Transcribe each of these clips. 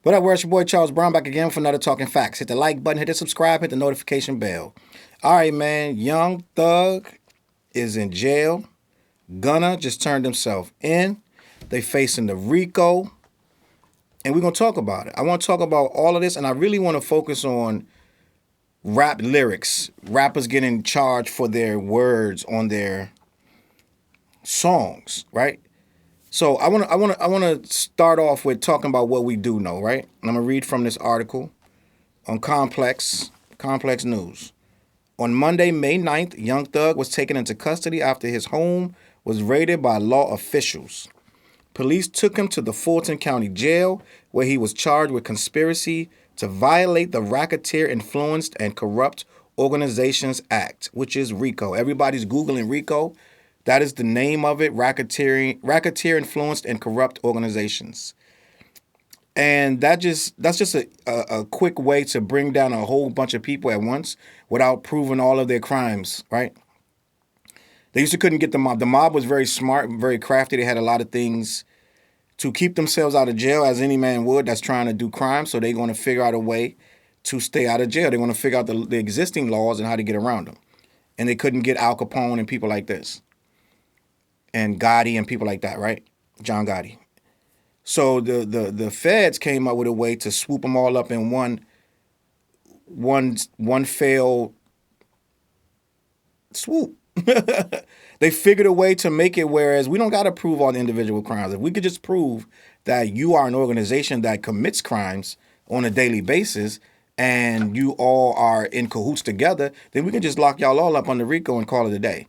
What up, where's your boy Charles Brown back again for another Talking Facts. Hit the like button, hit the subscribe, hit the notification bell. All right, man. Young Thug is in jail. Gunna just turned himself in. They facing the RICO. And we're going to talk about it. I want to talk about all of this, and I really want to focus on rap lyrics. Rappers getting charged for their words on their songs, right? So I want to start off with talking about what we do know, right? And I'm gonna read from this article on Complex News. On Monday, May 9th, Young Thug was taken into custody after his home was raided by law officials. Police took him to the Fulton County Jail, where he was charged with conspiracy to violate the Racketeer Influenced and Corrupt Organizations Act, which is RICO. Everybody's Googling RICO. That is the name of it, Racketeer Influenced and Corrupt Organizations. And that's just a quick way to bring down a whole bunch of people at once without proving all of their crimes, right? They used to couldn't get the mob. The mob was very smart, very crafty. They had a lot of things to keep themselves out of jail, as any man would that's trying to do crime. So they're going to figure out a way to stay out of jail. They're going to figure out the existing laws and how to get around them. And they couldn't get Al Capone and people like this. And Gotti and people like that, right? John Gotti. So the feds came up with a way to swoop them all up in one failed swoop. They figured a way to make it whereas we don't got to prove all the individual crimes. If we could just prove that you are an organization that commits crimes on a daily basis and you all are in cahoots together, then we can just lock y'all all up under RICO and call it a day.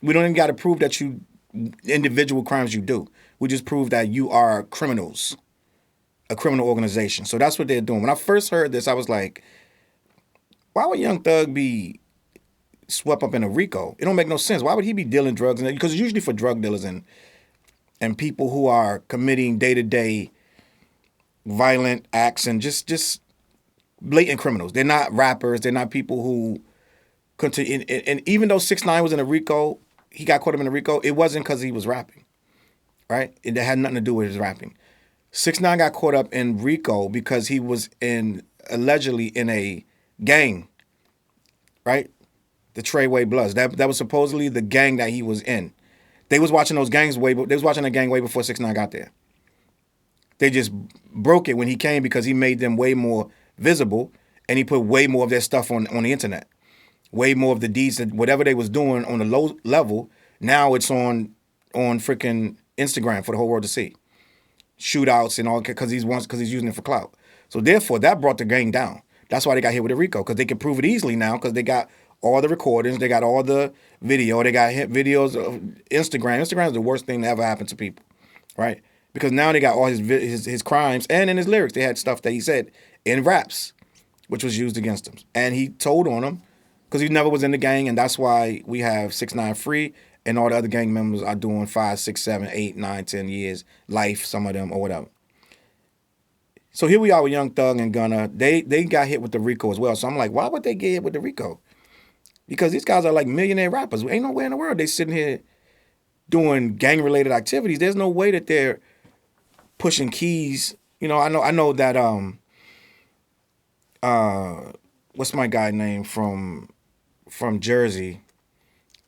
We don't even got to prove that you individual crimes you do. We just prove that you are criminals, a criminal organization. So that's what they're doing. When I first heard this, I was like, why would Young Thug be swept up in a RICO? It don't make no sense. Why would he be dealing drugs? Because it's usually for drug dealers and people who are committing day-to-day violent acts and just blatant criminals. They're not rappers. They're not people who continue. And even though 6ix9ine was in a RICO, he got caught up in a RICO, it wasn't because he was rapping, right? It had nothing to do with his rapping. 6ix9ine got caught up in RICO because he was allegedly in a gang, right? The Treyway Bloods. That was supposedly the gang that he was in. They was watching those gangs they was watching the gang way before 6ix9ine got there. They just broke it when he came because he made them way more visible and he put way more of their stuff on the internet. Way more of the deeds that whatever they was doing on the low level, now it's on freaking Instagram for the whole world to see. Shootouts and all because he's using it for clout. So therefore, that brought the gang down. That's why they got hit with a RICO because they can prove it easily now because they got all the recordings, they got all the video, they got hit videos of Instagram. Instagram is the worst thing that ever happened to people, right? Because now they got all his crimes and in his lyrics they had stuff that he said in raps, which was used against him, and he told on them. Because he never was in the gang, and that's why we have 6ix9ine free, and all the other gang members are doing 5, 6, 7, 8, 9, 10 years, life, some of them, or whatever. So here we are with Young Thug and Gunna. They got hit with the RICO as well. So I'm like, why would they get hit with the RICO? Because these guys are like millionaire rappers. Ain't nowhere in the world they sitting here doing gang-related activities. There's no way that they're pushing keys. You know, I know that what's my guy name from Jersey?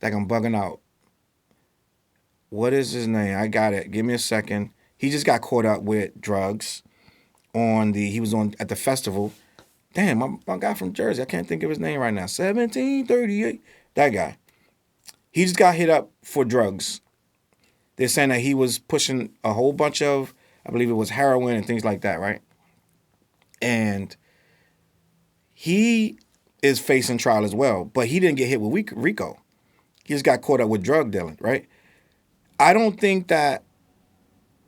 Like I'm bugging out. What is his name? I got it. Give me a second. He just got caught up with drugs he was at the festival. Damn, my guy from Jersey. I can't think of his name right now. 1738. That guy. He just got hit up for drugs. They're saying that he was pushing a whole bunch of, I believe it was heroin and things like that, right? And he is facing trial as well, but he didn't get hit with RICO. He just got caught up with drug dealing, right? I don't think that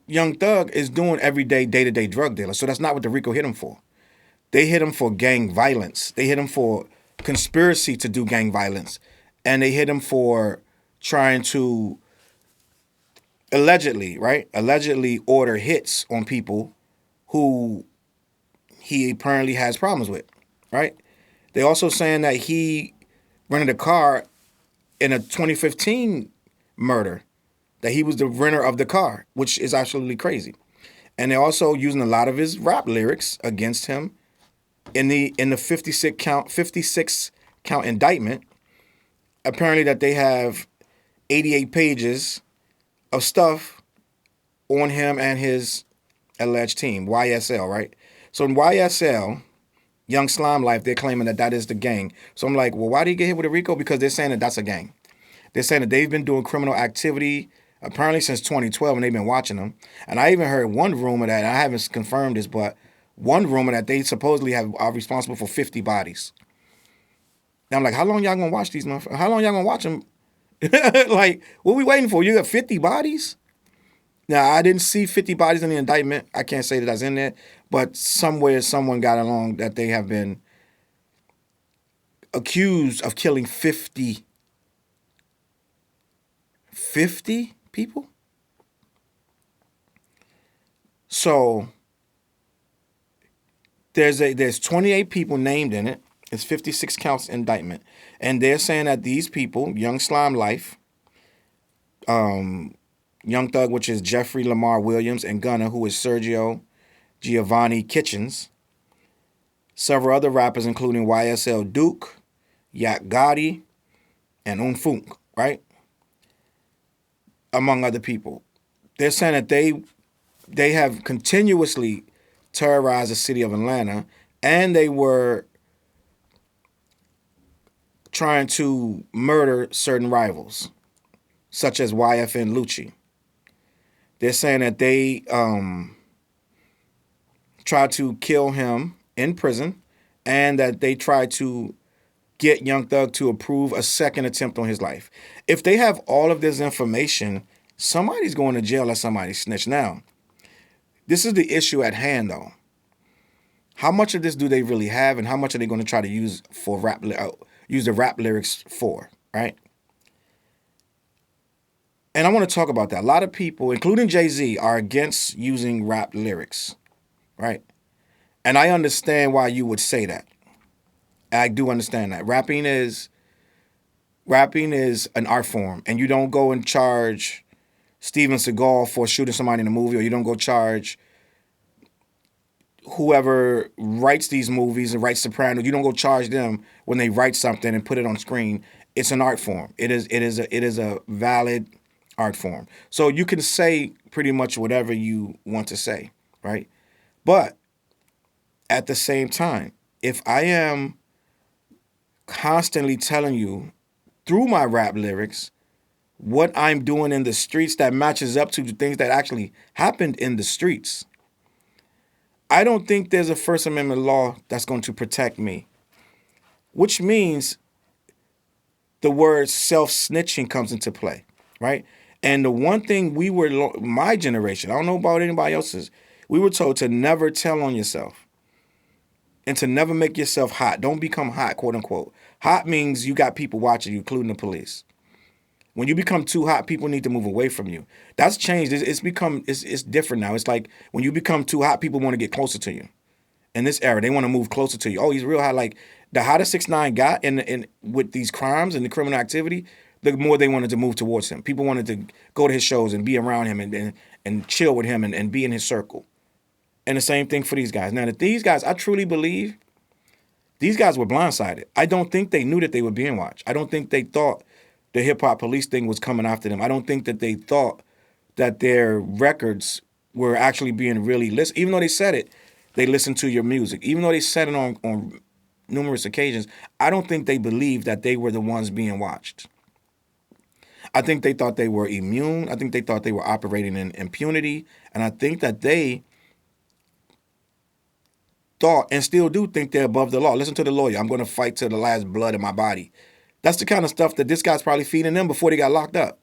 Young Thug is doing everyday, day-to-day drug dealer, so that's not what the RICO hit him for. They hit him for gang violence. They hit him for conspiracy to do gang violence, and they hit him for trying to allegedly order hits on people who he apparently has problems with, right? They also saying that he rented a car in a 2015 murder, that he was the renter of the car, which is absolutely crazy. And they're also using a lot of his rap lyrics against him in the 56 count indictment. Apparently that they have 88 pages of stuff on him and his alleged team, YSL, right? So in YSL, Young Slime Life, they're claiming that that is the gang. So I'm like, well, why did he get hit with a RICO? Because they're saying that that's a gang. They're saying that they've been doing criminal activity apparently since 2012, and they've been watching them. And I even heard one rumor that, I haven't confirmed this, but one rumor that they supposedly are responsible for 50 bodies. And I'm like, how long y'all gonna watch these motherfuckers? How long y'all gonna watch them? Like, what we waiting for? You got 50 bodies? Now, I didn't see 50 bodies in the indictment. I can't say that that's in there, but somewhere someone got along that they have been accused of killing 50 people? So there's 28 people named in it. It's 56 counts indictment. And they're saying that these people, Young Slime Life, Young Thug, which is Jeffrey Lamar Williams, and Gunna, who is Sergio Giovanni Kitchens, several other rappers, including YSL Duke, Yak Gotti, and Funk, right? Among other people. They're saying that they have continuously terrorized the city of Atlanta, and they were trying to murder certain rivals, such as YFN Lucci. They're saying that they tried to kill him in prison, and that they tried to get Young Thug to approve a second attempt on his life. If they have all of this information, somebody's going to jail or somebody snitch. Now, this is the issue at hand, though. How much of this do they really have, and how much are they going to try to use for use the rap lyrics for, right? And I want to talk about that. A lot of people, including Jay-Z, are against using rap lyrics, right? And I understand why you would say that. I do understand that. Rapping is an art form, and you don't go and charge Steven Seagal for shooting somebody in a movie, or you don't go charge whoever writes these movies and writes Sopranos. You don't go charge them when they write something and put it on screen. It's an art form. It is a valid art form. So you can say pretty much whatever you want to say, right? But at the same time, if I am constantly telling you through my rap lyrics what I'm doing in the streets that matches up to the things that actually happened in the streets, I don't think there's a First Amendment law that's going to protect me, which means the word self-snitching comes into play, right? And the one thing my generation, I don't know about anybody else's, we were told to never tell on yourself and to never make yourself hot. Don't become hot, quote unquote. Hot means you got people watching you, including the police. When you become too hot, people need to move away from you. That's changed. It's different now. It's like when you become too hot, people want to get closer to you. In this era, they want to move closer to you. Oh, he's real hot. Like the hotter 6ix9ine got in with these crimes and the criminal activity, the more they wanted to move towards him. People wanted to go to his shows and be around him and chill with him and be in his circle. And the same thing for these guys. Now, these guys, I truly believe these guys were blindsided. I don't think they knew that they were being watched. I don't think they thought the hip-hop police thing was coming after them. I don't think that they thought that their records were actually being really listened. Even though they said it, they listened to your music. Even though they said it on numerous occasions, I don't think they believed that they were the ones being watched. I think they thought they were immune. I think they thought they were operating in impunity. And I think that they thought and still do think they're above the law. Listen to the lawyer. I'm going to fight to the last blood in my body. That's the kind of stuff that this guy's probably feeding them before they got locked up.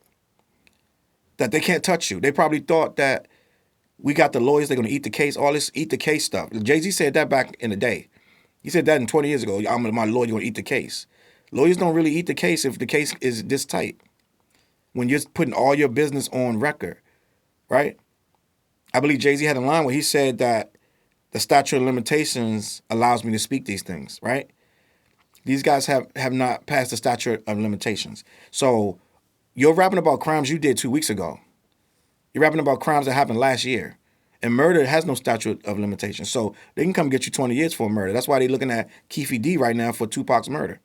That they can't touch you. They probably thought that we got the lawyers, they're going to eat the case, all this eat the case stuff. Jay-Z said that back in the day. He said that 20 years ago. My lawyer going to eat the case. Lawyers don't really eat the case if the case is this tight. When you're putting all your business on record, right? I believe Jay-Z had a line where he said that the statute of limitations allows me to speak these things, right? These guys have not passed the statute of limitations. So you're rapping about crimes you did 2 weeks ago. You're rapping about crimes that happened last year. And murder has no statute of limitation. So they can come get you 20 years for a murder. That's why they're looking at Keefe D right now for Tupac's murder.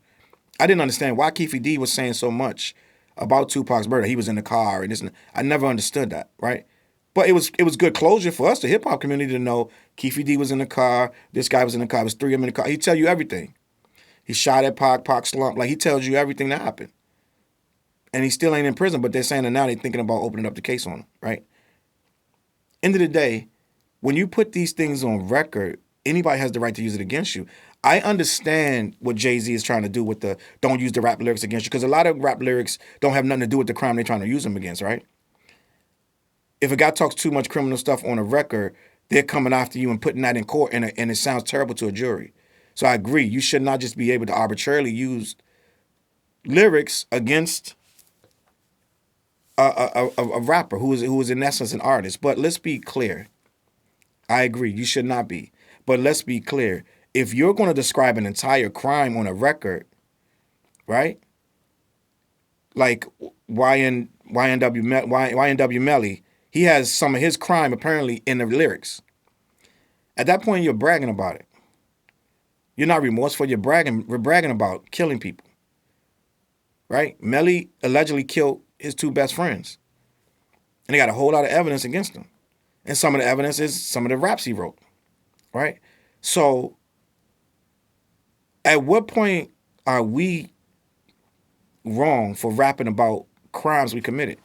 I didn't understand why Keefe D was saying so much about Tupac's murder. He was in the car and this. I never understood that, right? But it was good closure for us, the hip hop community, to know Keefe D was in the car. This guy was in the car. It was 3 of them in the car. He'd tell you everything. He shot at Pac. Pac slumped. Like, he tells you everything that happened. And he still ain't in prison, but they're saying that now they're thinking about opening up the case on him, right? End of the day, when you put these things on record, anybody has the right to use it against you. I understand what Jay-Z is trying to do with the don't use the rap lyrics against you, because a lot of rap lyrics don't have nothing to do with the crime they're trying to use them against, right? If a guy talks too much criminal stuff on a record, they're coming after you and putting that in court, and it sounds terrible to a jury. So I agree. You should not just be able to arbitrarily use lyrics against a rapper who is in essence an artist. But let's be clear. I agree. You should not be. But let's be clear. If you're going to describe an entire crime on a record, right? Like YNW Melly, he has some of his crime apparently in the lyrics. At that point, you're bragging about it. You're not remorseful. We're bragging about killing people, right? Melly allegedly killed his 2 best friends, and they got a whole lot of evidence against him. And some of the evidence is some of the raps he wrote, right? So at what point are we wrong for rapping about crimes we committed?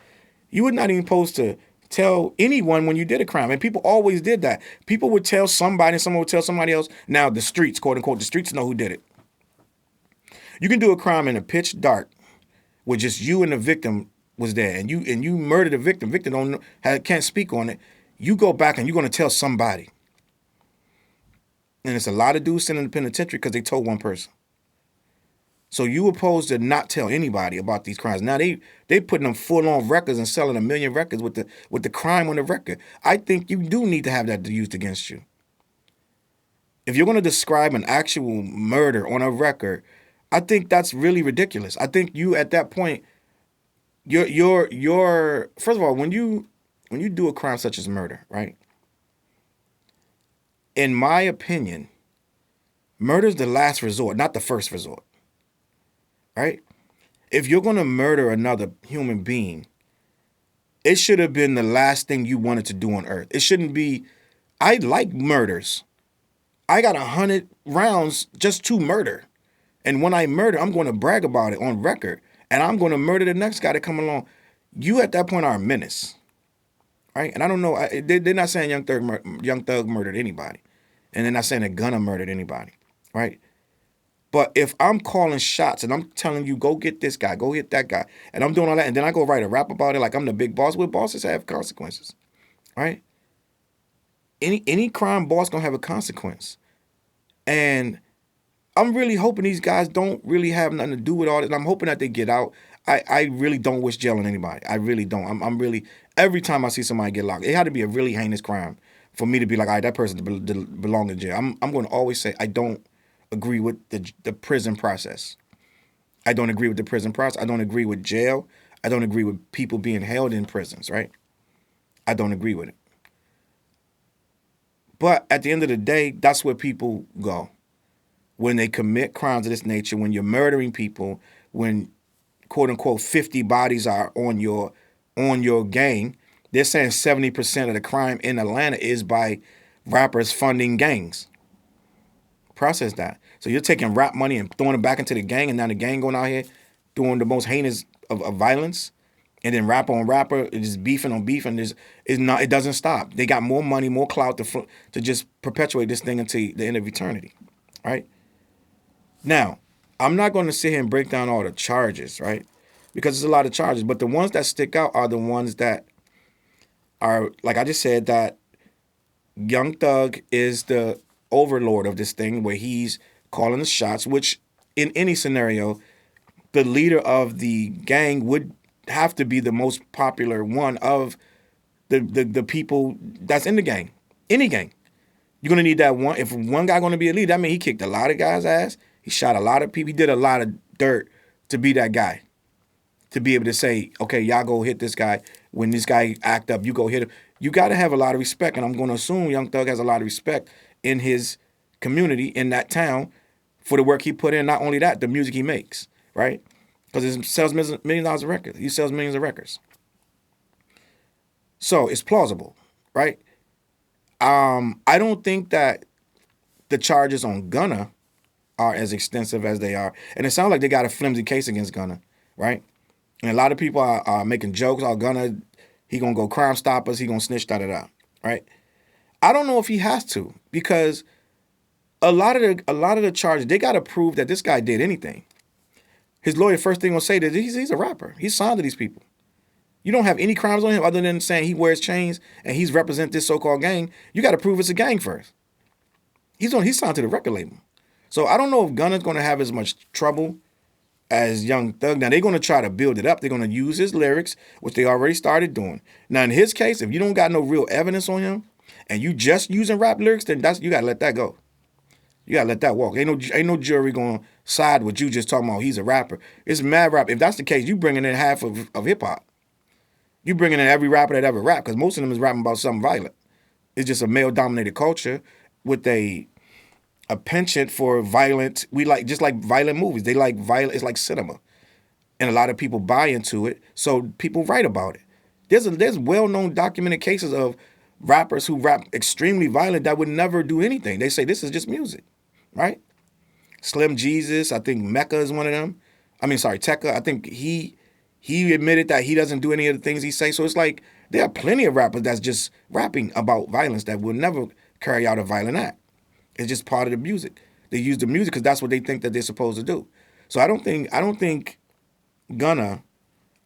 You were not even supposed to tell anyone when you did a crime. And people always did that. People would tell somebody, and someone would tell somebody else. Now the streets, quote unquote, the streets know who did it. You can do a crime in a pitch dark where just you and the victim was there, and you murdered the victim. Victim can't speak on it. You go back and you're going to tell somebody. And it's a lot of dudes sitting in the penitentiary because they told one person. So you were supposed to not tell anybody about these crimes. Now they putting them full on records and selling 1 million records with the crime on the record. I think you do need to have that used against you. If you're going to describe an actual murder on a record, I think that's really ridiculous. I think you at that point, you're first of all, when you do a crime such as murder, right? In my opinion, murder's the last resort, not the first resort. Right? If you're going to murder another human being, it should have been the last thing you wanted to do on earth. It shouldn't be. I like murders. I got 100 rounds just to murder. And when I murder, I'm going to brag about it on record. And I'm going to murder the next guy that come along. You at that point are a menace. Right? And I don't know. They're not saying Young Thug murdered anybody. And they're not saying that Gunna murdered anybody. Right? But if I'm calling shots and I'm telling you, go get this guy, go hit that guy, and I'm doing all that, and then I go write a rap about it like I'm the big boss, well, bosses have consequences, right? Any crime boss gonna have a consequence. And I'm really hoping these guys don't really have nothing to do with all this. And I'm hoping that they get out. I really don't wish jail on anybody. I really don't. I'm really, every time I see somebody get locked, it had to be a really heinous crime for me to be like, all right, that person belong in jail. I'm going to always say I don't agree with the prison process. I don't agree with the prison process. I don't agree with jail. I don't agree with people being held in prisons, right? I don't agree with it. But at the end of the day, that's where people go. When they commit crimes of this nature, when you're murdering people, when quote unquote 50 bodies are on your gang, they're saying 70% of the crime in Atlanta is by rappers funding gangs. Process that. So you're taking rap money and throwing it back into the gang, and now the gang going out here doing the most heinous of violence, and then rapper on rapper, it's just beefing on beef, and it doesn't stop. They got more money, more clout to just perpetuate this thing until the end of eternity, right? Now, I'm not going to sit here and break down all the charges, right? Because there's a lot of charges, but the ones that stick out are the ones that are, like I just said, that Young Thug is the overlord of this thing, where he's calling the shots, which in any scenario, the leader of the gang would have to be the most popular one of the people that's in the gang. Any gang. You're going to need that one. If one guy going to be a leader, that means he kicked a lot of guys' ass. He shot a lot of people. He did a lot of dirt to be that guy. To be able to say, okay, y'all go hit this guy. When this guy act up, you go hit him. you got to have a lot of respect, and I'm going to assume Young Thug has a lot of respect in his community, in that town, for the work he put in. Not only that, the music he makes, right? Because he sells $1 million of records. He sells millions of records. So it's plausible, right? I don't think that the charges on Gunna are as extensive as they are. And it sounds like they got a flimsy case against Gunna, right? And a lot of people are making jokes, oh, Gunna, he gonna go Crime Stoppers, he gonna snitch, da-da-da, right? I don't know if he has to, because a lot of the charges, they gotta prove that this guy did anything. His lawyer first thing gonna say that he's a rapper. He's signed to these people. You don't have any crimes on him other than saying he wears chains and he's represent this so-called gang. You gotta prove it's a gang first. He's signed to the record label. So I don't know if Gunna's gonna have as much trouble as Young Thug. Now they're gonna try to build it up. They're gonna use his lyrics, which they already started doing. Now in his case, if you don't got no real evidence on him and you just using rap lyrics, then you gotta let that go. You gotta let that walk. Ain't no jury gonna side with you just talking about he's a rapper. It's mad rap. If that's the case, you bringing in half of hip hop. You bringing in every rapper that ever rapped, because most of them is rapping about something violent. It's just a male-dominated culture with a penchant for violent. We just like violent movies. They like violent. It's like cinema, and a lot of people buy into it. So people write about it. There's well-known documented cases of rappers who rap extremely violent that would never do anything. They say this is just music, right? Slim Jesus, I think Mecca is one of them. Tekka. I think he admitted that he doesn't do any of the things he say. So it's like there are plenty of rappers that's just rapping about violence that will never carry out a violent act. It's just part of the music. They use the music because that's what they think that they're supposed to do. So I don't think Gunna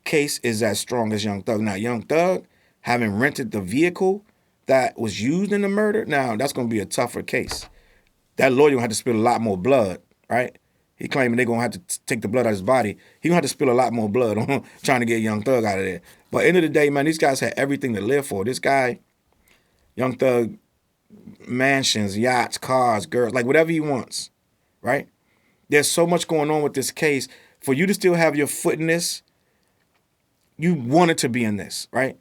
case is as strong as Young Thug. Now Young Thug having rented the vehicle that was used in the murder, now that's going to be a tougher case. That lawyer gonna have to spill a lot more blood, right? He claiming they're gonna have to take the blood out of his body. He gonna have to spill a lot more blood on trying to get Young Thug out of there. But end of the day, man, these guys had everything to live for. This guy, Young Thug, mansions, yachts, cars, girls, like whatever he wants, right? There's so much going on with this case. For you to still have your foot in this, you wanted to be in this, right?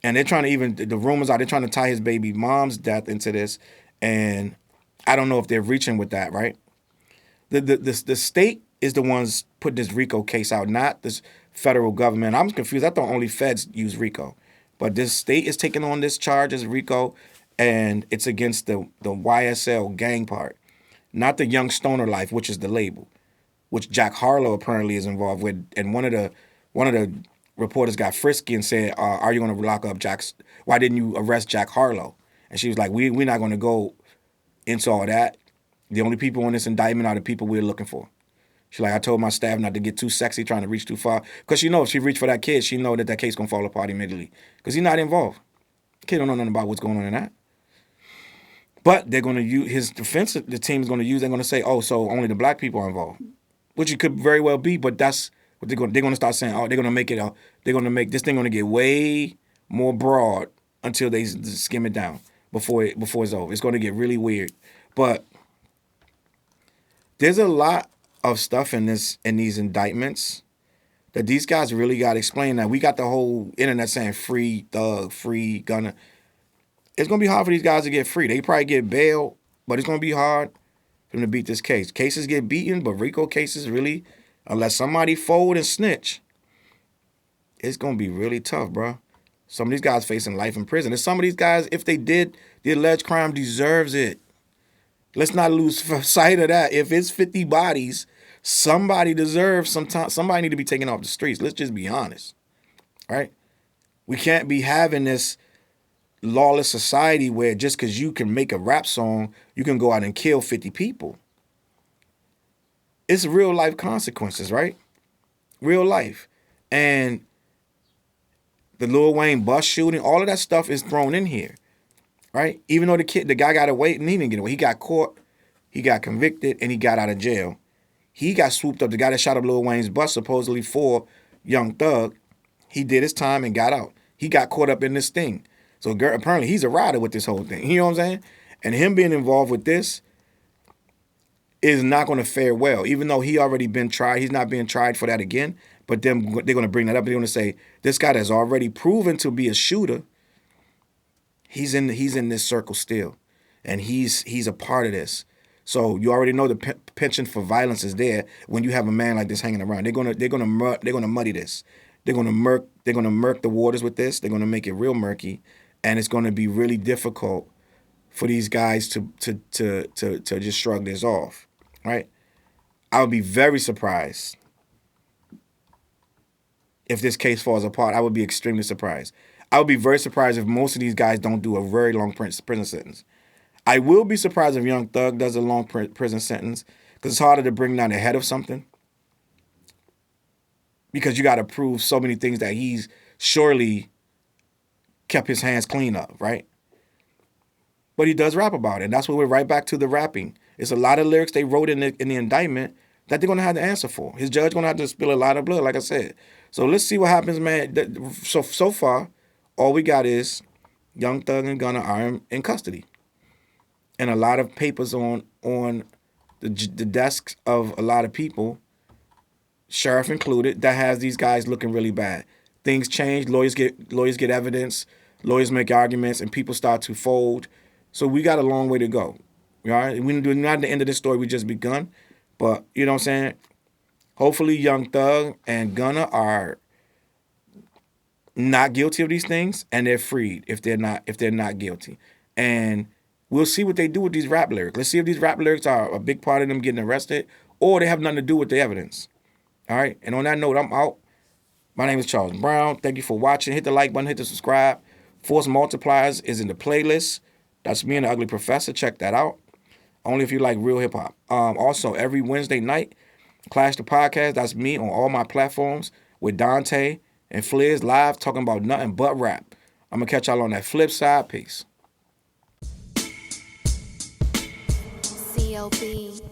And they're trying to the rumors are they're trying to tie his baby mom's death into this. And I don't know if they're reaching with that, right? The state is the ones put this RICO case out, not this federal government. I'm confused. I thought only feds use RICO. But this state is taking on this charge as RICO, and it's against the YSL Gang part, not the Young Stoner Life, which is the label, which Jack Harlow apparently is involved with. And one of the reporters got frisky and said, "Are you going to lock up Jack? Why didn't you arrest Jack Harlow?" And she was like, "We're not going to go into all that. The only people on this indictment are the people we're looking for." She's like, "I told my staff not to get too sexy, trying to reach too far, because she knows if she reached for that kid, she know that case gonna fall apart immediately, because he's not involved. The kid don't know nothing about what's going on in that." But they're gonna use his defense. The team is gonna use. They're gonna say, "Oh, so only the black people are involved," which it could very well be. But that's what they're gonna start saying. Oh, they're gonna make this thing gonna get way more broad until they skim it down before it's over. It's gonna get really weird. But there's a lot of stuff in these indictments that these guys really got to explain. That we got the whole internet saying free Thug, free Gunna. It's gonna be hard for these guys to get free. They probably get bail, but it's gonna be hard for them to beat this case. Cases get beaten, but RICO cases really, unless somebody fold and snitch, it's gonna be really tough, bro. Some of these guys facing life in prison. And some of these guys, if they did the alleged crime, deserves it. Let's not lose sight of that. If it's 50 bodies, somebody deserves some time. Somebody need to be taken off the streets. Let's just be honest, right? We can't be having this lawless society where just because you can make a rap song, you can go out and kill 50 people. It's real life consequences, right? Real life. And the Lil Wayne bus shooting, all of that stuff is thrown in here, right? Even though the guy got away and he didn't get away. He got caught, he got convicted, and he got out of jail. He got swooped up. The guy that shot up Lil Wayne's bus supposedly for Young Thug, he did his time and got out. He got caught up in this thing. So apparently he's a rider with this whole thing. You know what I'm saying? And him being involved with this is not going to fare well. Even though he already been tried, he's not being tried for that again. But then they're going to bring that up. They're going to say, this guy that's already proven to be a shooter he's in this circle still, and he's a part of this. So you already know the penchant for violence is there when you have a man like this hanging around. They're gonna muddy this. They're gonna murk the waters with this. They're gonna make it real murky, and it's gonna be really difficult for these guys to just shrug this off, right? I would be very surprised if this case falls apart. I would be extremely surprised. I would be very surprised if most of these guys don't do a very long prison sentence. I will be surprised if Young Thug does a long prison sentence, because it's harder to bring down the head of something, because you got to prove so many things that he's surely kept his hands clean of, right? But he does rap about it, and that's where we're right back to the rapping. It's a lot of lyrics they wrote in the indictment that they're going to have to answer for. His judge going to have to spill a lot of blood, like I said. So let's see what happens, man. So far, all we got is Young Thug and Gunna are in custody. And a lot of papers on the desks of a lot of people, sheriff included, that has these guys looking really bad. Things change. Lawyers get evidence. Lawyers make arguments, and people start to fold. So we got a long way to go. All right, we're not at the end of this story. We just begun, but you know what I'm saying. Hopefully, Young Thug and Gunna are not guilty of these things, and they're freed if they're not guilty. And we'll see what they do with these rap lyrics. Let's see if these rap lyrics are a big part of them getting arrested, or they have nothing to do with the evidence. All right? And on that note, I'm out. My name is Challz Brown. Thank you for watching. Hit the like button. Hit the subscribe. Force Multipliers is in the playlist. That's me and the Ugly Professor. Check that out. Only if you like real hip-hop. Also, every Wednesday night, Clash the Podcast. That's me on all my platforms with Dante and Fliz live talking about nothing but rap. I'm going to catch y'all on that flip side. Peace. CLB.